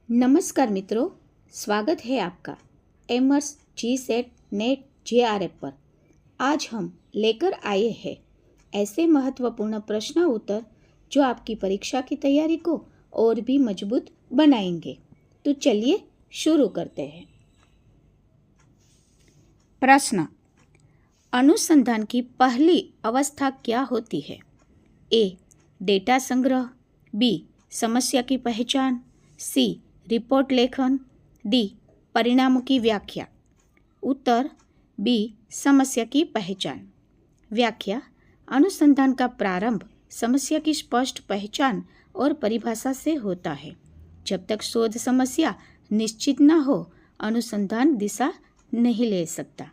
नमस्कार मित्रों, स्वागत है आपका एमर्स जी सेट नेट JRF पर। आज हम लेकर आए हैं ऐसे महत्वपूर्ण प्रश्न उत्तर जो आपकी परीक्षा की तैयारी को और भी मजबूत बनाएंगे। तो चलिए शुरू करते हैं। प्रश्न: अनुसंधान की पहली अवस्था क्या होती है? ए. डेटा संग्रह, बी. समस्या की पहचान, सी. रिपोर्ट लेखन, डी. परिणामों की व्याख्या। उत्तर बी. समस्या की पहचान। व्याख्या: अनुसंधान का प्रारंभ समस्या की स्पष्ट पहचान और परिभाषा से होता है। जब तक शोध समस्या निश्चित न हो, अनुसंधान दिशा नहीं ले सकता।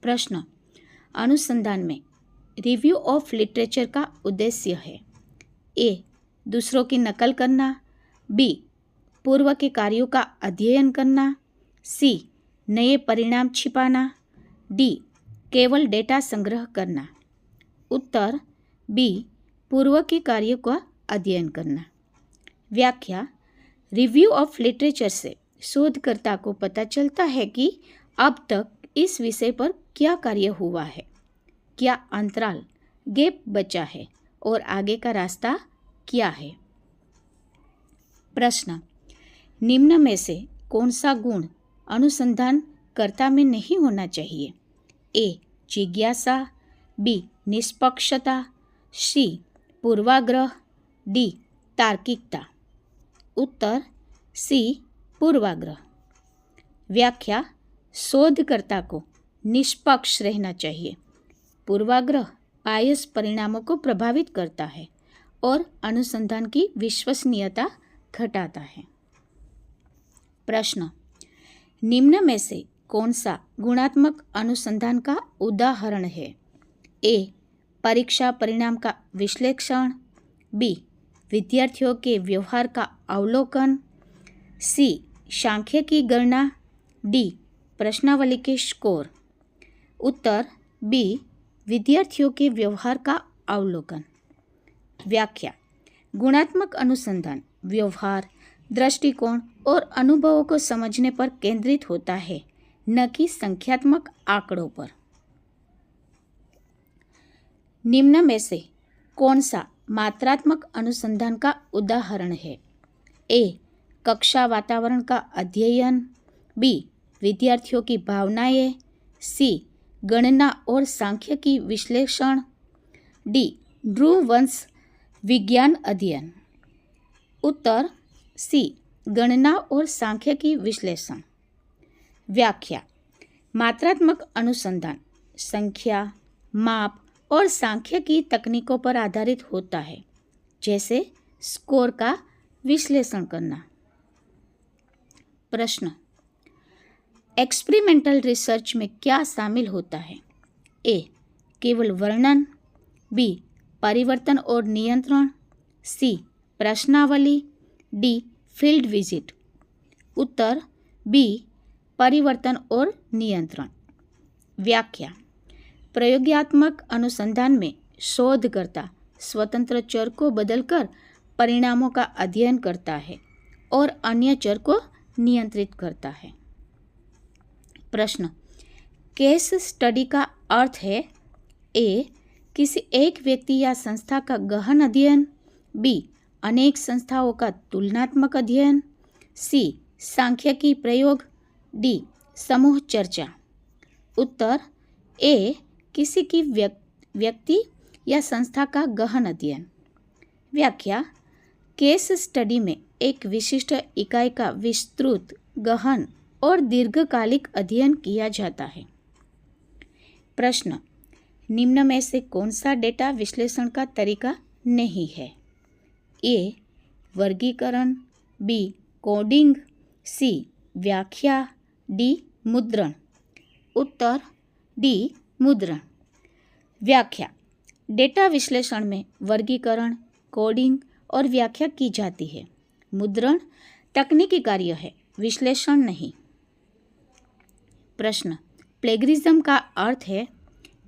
प्रश्न: अनुसंधान में रिव्यू ऑफ लिटरेचर का उद्देश्य है? ए. दूसरों की नकल करना, बी. पूर्व के कार्यों का अध्ययन करना, सी. नए परिणाम छिपाना, डी. केवल डेटा संग्रह करना। उत्तर बी. पूर्व के कार्यों का अध्ययन करना। व्याख्या: रिव्यू ऑफ लिटरेचर से शोधकर्ता को पता चलता है कि अब तक इस विषय पर क्या कार्य हुआ है, क्या अंतराल गैप बचा है और आगे का रास्ता क्या है। प्रश्न: निम्न में से कौन सा गुण अनुसंधानकर्ता में नहीं होना चाहिए? ए. जिज्ञासा, बी. निष्पक्षता, सी. पूर्वाग्रह, डी. तार्किकता। उत्तर सी. पूर्वाग्रह। व्याख्या: शोधकर्ता को निष्पक्ष रहना चाहिए। पूर्वाग्रह बायस परिणामों को प्रभावित करता है और अनुसंधान की विश्वसनीयता घटाता है। प्रश्न: निम्न में से कौन सा गुणात्मक अनुसंधान का उदाहरण है? ए. परीक्षा परिणाम का विश्लेषण, बी. विद्यार्थियों के व्यवहार का अवलोकन, सी. सांख्यिकी गणना, डी. प्रश्नावली के स्कोर। उत्तर बी. विद्यार्थियों के व्यवहार का अवलोकन। व्याख्या: गुणात्मक अनुसंधान व्यवहार, दृष्टिकोण और अनुभवों को समझने पर केंद्रित होता है, न कि संख्यात्मक आंकड़ों पर। निम्न में से कौन सा मात्रात्मक अनुसंधान का उदाहरण है? ए. कक्षा वातावरण का अध्ययन, बी. विद्यार्थियों की भावनाएं, सी. गणना और सांख्यिकी विश्लेषण, डी. ध्रुव वंश विज्ञान अध्ययन। उत्तर सी. गणना और सांख्यिकी विश्लेषण। व्याख्या: मात्रात्मक अनुसंधान संख्या, माप और सांख्यिकी तकनीकों पर आधारित होता है, जैसे स्कोर का विश्लेषण करना। प्रश्न: एक्सपेरिमेंटल रिसर्च में क्या शामिल होता है? ए. केवल वर्णन, बी. परिवर्तन और नियंत्रण, सी. प्रश्नावली, डी. Field visit. उत्तर बी. परिवर्तन और नियंत्रण। व्याख्या: प्रयोगात्मक अनुसंधान में शोधकर्ता स्वतंत्र चर को बदलकर परिणामों का अध्ययन करता है और अन्य चर को नियंत्रित करता है। प्रश्न: केस स्टडी का अर्थ है? ए. किसी एक व्यक्ति या संस्था का गहन अध्ययन, बी. अनेक संस्थाओं का तुलनात्मक अध्ययन, सी. सांख्यिकी प्रयोग, डी. समूह चर्चा। उत्तर ए. किसी की व्यक्ति या संस्था का गहन अध्ययन। व्याख्या: केस स्टडी में एक विशिष्ट इकाई का विस्तृत, गहन और दीर्घकालिक अध्ययन किया जाता है। प्रश्न: निम्न में से कौन सा डेटा विश्लेषण का तरीका नहीं है? ए. वर्गीकरण, बी. कोडिंग, सी. व्याख्या, डी. मुद्रण। उत्तर डी. मुद्रण। व्याख्या: डेटा विश्लेषण में वर्गीकरण, कोडिंग और व्याख्या की जाती है। मुद्रण तकनीकी कार्य है, विश्लेषण नहीं। प्रश्न: प्लेगरिज्म का अर्थ है?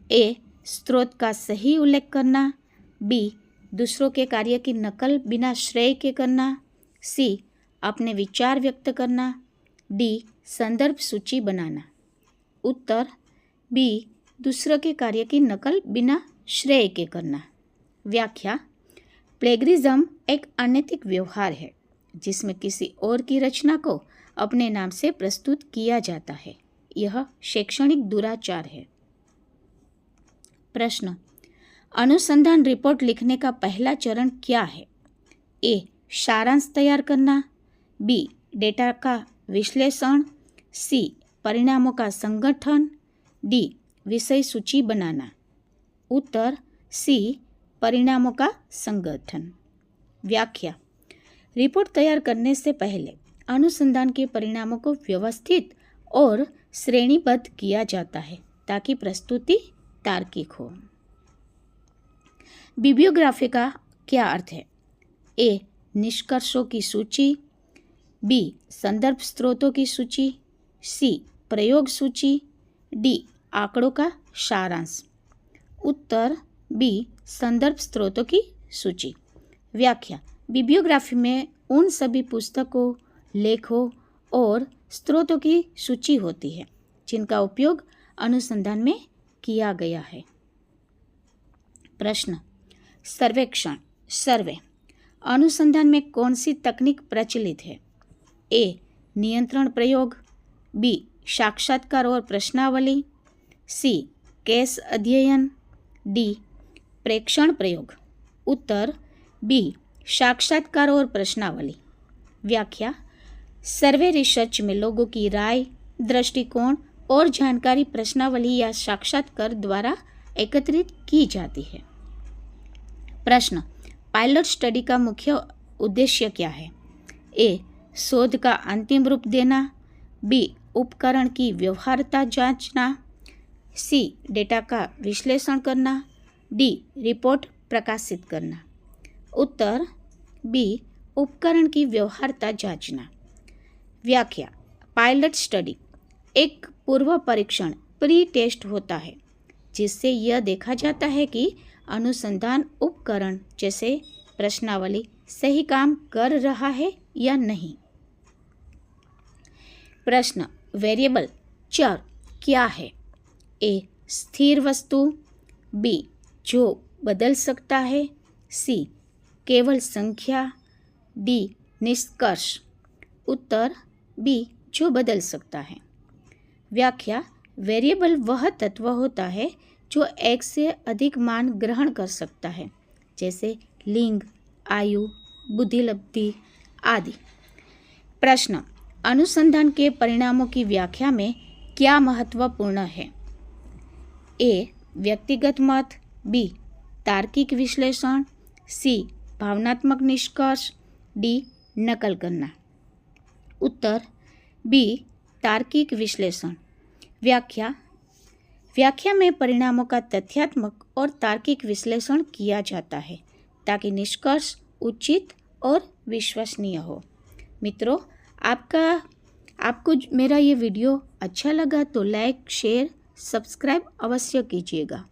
ए. स्रोत का सही उल्लेख करना, बी. दूसरों के कार्य की नकल बिना श्रेय के करना, सी. अपने विचार व्यक्त करना, डी संदर्भ सूची बनाना। उत्तर बी दूसरों के कार्य की नकल बिना श्रेय के करना। व्याख्या, प्लेगरिज्म एक अनैतिक व्यवहार है जिसमें किसी और की रचना को अपने नाम से प्रस्तुत किया जाता है। यह शैक्षणिक दुराचार है। प्रश्न, अनुसंधान रिपोर्ट लिखने का पहला चरण क्या है? ए सारांश तैयार करना, बी डेटा का विश्लेषण, सी परिणामों का संगठन, डी विषय सूची बनाना। उत्तर सी परिणामों का संगठन। व्याख्या, रिपोर्ट तैयार करने से पहले अनुसंधान के परिणामों को व्यवस्थित और श्रेणीबद्ध किया जाता है ताकि प्रस्तुति तार्किक हो। बिब्लियोग्राफी का क्या अर्थ है? ए निष्कर्षों की सूची, बी संदर्भ स्रोतों की सूची, सी प्रयोग सूची, डी आंकड़ों का सारांश। उत्तर बी संदर्भ स्रोतों की सूची। व्याख्या, बिब्लियोग्राफी में उन सभी पुस्तकों, लेखों और स्रोतों की सूची होती है जिनका उपयोग अनुसंधान में किया गया है। प्रश्न, सर्वेक्षण सर्वे अनुसंधान में कौन सी तकनीक प्रचलित है? ए नियंत्रण प्रयोग, बी साक्षात्कार और प्रश्नावली, सी केस अध्ययन, डी प्रेक्षण प्रयोग। उत्तर बी साक्षात्कार और प्रश्नावली। व्याख्या, सर्वे रिसर्च में लोगों की राय, दृष्टिकोण और जानकारी प्रश्नावली या साक्षात्कार द्वारा एकत्रित की जाती है। प्रश्न, पायलट स्टडी का मुख्य उद्देश्य क्या है? ए शोध का अंतिम रूप देना, बी उपकरण की व्यवहार्यता जांचना, सी डेटा का विश्लेषण करना, डी रिपोर्ट प्रकाशित करना। उत्तर बी उपकरण की व्यवहार्यता जांचना। व्याख्या, पायलट स्टडी एक पूर्व परीक्षण प्री टेस्ट होता है जिससे यह देखा जाता है कि अनुसंधान उपकरण जैसे प्रश्नावली सही काम कर रहा है या नहीं। प्रश्न, वेरिएबल चर क्या है? ए स्थिर वस्तु, बी जो बदल सकता है, सी केवल संख्या, डी निष्कर्ष। उत्तर बी जो बदल सकता है। व्याख्या, वेरिएबल वह तत्व होता है जो एक से अधिक मान ग्रहण कर सकता है जैसे लिंग, आयु, बुद्धिलब्धि आदि। प्रश्न, अनुसंधान के परिणामों की व्याख्या में क्या महत्वपूर्ण है? ए व्यक्तिगत मत, बी तार्किक विश्लेषण, सी भावनात्मक निष्कर्ष, डी नकल करना। उत्तर बी तार्किक विश्लेषण। व्याख्या में परिणामों का तथ्यात्मक और तार्किक विश्लेषण किया जाता है ताकि निष्कर्ष उचित और विश्वसनीय हो। मित्रों, आपको मेरा ये वीडियो अच्छा लगा तो लाइक, शेयर, सब्सक्राइब अवश्य कीजिएगा।